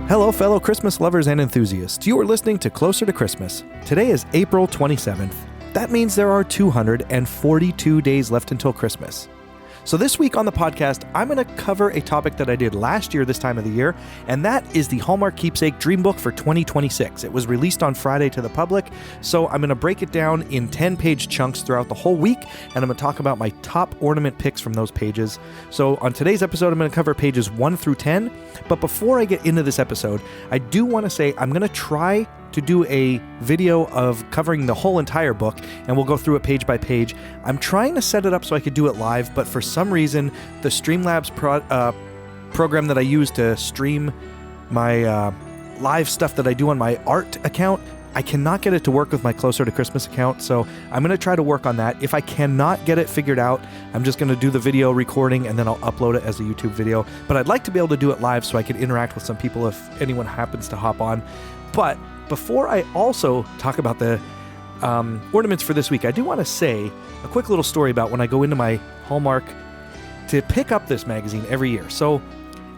Hello, fellow Christmas lovers and enthusiasts. You are listening to Closer to Christmas. Today is April 27th. That means there are 242 days left until Christmas. So this week on the podcast, I'm going to cover a topic that I did last year this time of the year, and that is the Hallmark Keepsake Dreambook for 2026. It was released on Friday to the public, so I'm going to break it down in 10-page chunks throughout the whole week, and I'm going to talk about my top ornament picks from those pages. So on today's episode, I'm going to cover pages 1 through 10, but before I get into this episode, I do want to say I'm going to try to do a video of covering the whole entire book, and we'll go through it page by page. I'm trying to set it up so I could do it live, but for some reason, the Streamlabs program that I use to stream my live stuff that I do on my art account, I cannot get it to work with my Closer to Christmas account, so I'm going to try to work on that. If I cannot get it figured out, I'm just going to do the video recording and then I'll upload it as a YouTube video. But I'd like to be able to do it live so I could interact with some people if anyone happens to hop on. But before I also talk about the ornaments for this week, I do want to say a quick little story about when I go into my Hallmark to pick up this magazine every year. So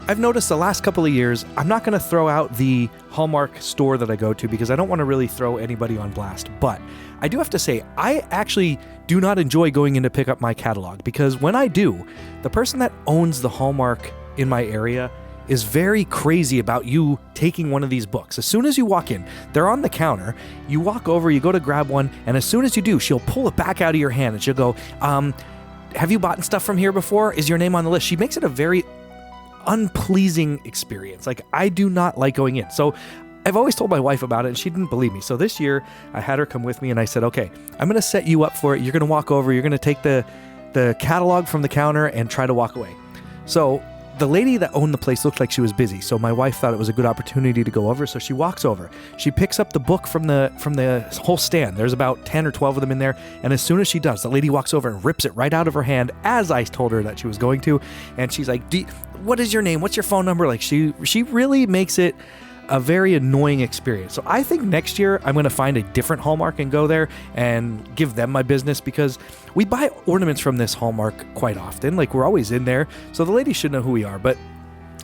I've noticed the last couple of years, I'm not going to throw out the Hallmark store that I go to because I don't want to really throw anybody on blast. But I do have to say, I actually do not enjoy going in to pick up my catalog because when I do, the person that owns the Hallmark in my area is very crazy about you taking one of these books. As soon as you walk in, they're on the counter, you walk over, you go to grab one, and as soon as you do, she'll pull it back out of your hand and she'll go, have you bought stuff from here before? Is your name on the list? She makes it a very unpleasing experience. Like, I do not like going in. So I've always told my wife about it and she didn't believe me. So this year I had her come with me and I said, okay, I'm going to set you up for it. You're going to walk over, you're going to take the catalog from the counter and try to walk away. So the lady that owned the place looked like she was busy, so my wife thought it was a good opportunity to go over, so she walks over. She picks up the book from the whole stand. There's about 10 or 12 of them in there, and as soon as she does, the lady walks over and rips it right out of her hand, as I told her that she was going to, and she's like, what is your name? What's your phone number? Like, she really makes it a very annoying experience. So I think next year I'm going to find a different Hallmark and go there and give them my business because we buy ornaments from this Hallmark quite often. Like, we're always in there. So the lady should know who we are. But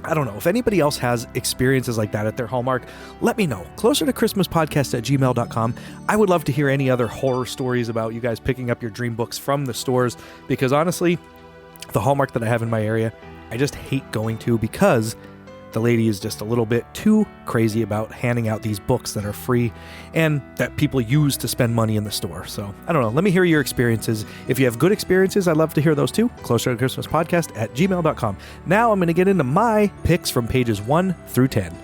I don't know. If anybody else has experiences like that at their Hallmark, let me know. Closer to Christmas podcast at gmail.com. I would love to hear any other horror stories about you guys picking up your dream books from the stores because honestly, the Hallmark that I have in my area, I just hate going to because the lady is just a little bit too crazy about handing out these books that are free and that people use to spend money in the store. So I don't know. Let me hear your experiences. If you have good experiences, I'd love to hear those too. Closer to Christmas podcast at gmail.com. Now I'm going to get into my picks from pages 1 through 10.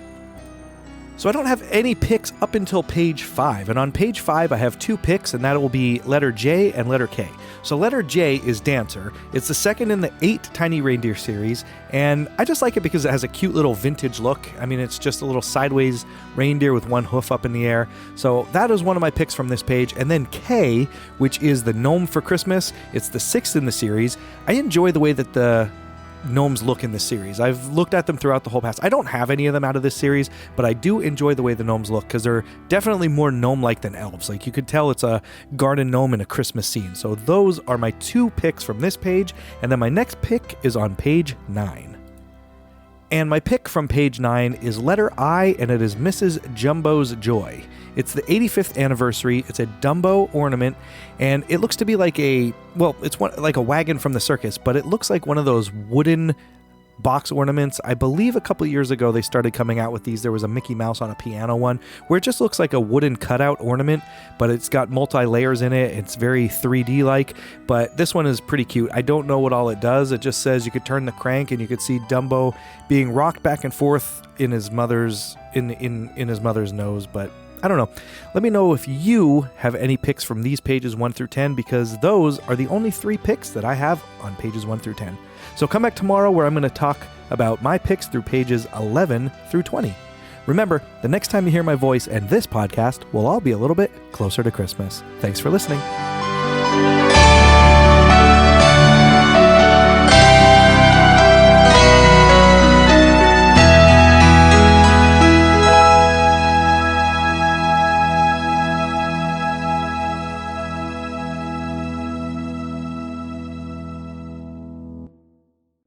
So I don't have any picks up until page 5. And on page 5, I have 2 picks, and that will be letter J and letter K. So letter J is Dancer. It's the second in the 8 Tiny Reindeer series, and I just like it because it has a cute little vintage look. I mean, it's just a little sideways reindeer with one hoof up in the air. So that is one of my picks from this page. And then K, which is the Gnome for Christmas. It's the 6th in the series. I enjoy the way that the gnomes look in this series. I've looked at them throughout the whole past. I don't have any of them out of this series, but I do enjoy the way the gnomes look because they're definitely more gnome-like than elves. Like, you could tell it's a garden gnome in a Christmas scene. So those are my 2 picks from this page, and then my next pick is on page 9. And my pick from page 9 is letter I, and it is Mrs. Jumbo's Joy. It's the 85th anniversary. It's a Dumbo ornament, and it looks to be like like a wagon from the circus, but it looks like one of those wooden box ornaments. I believe a couple years ago they started coming out with these. There was a Mickey Mouse on a piano one where it just looks like a wooden cutout ornament, but it's got multi-layers in it. It's very 3D-like, but this one is pretty cute. I don't know what all it does. It just says you could turn the crank and you could see Dumbo being rocked back and forth in his mother's in his mother's nose, but I don't know. Let me know if you have any picks from these pages 1 through 10 because those are the only 3 picks that I have on pages 1 through 10. So come back tomorrow where I'm going to talk about my picks through pages 11 through 20. Remember, the next time you hear my voice and this podcast, we'll all be a little bit closer to Christmas. Thanks for listening.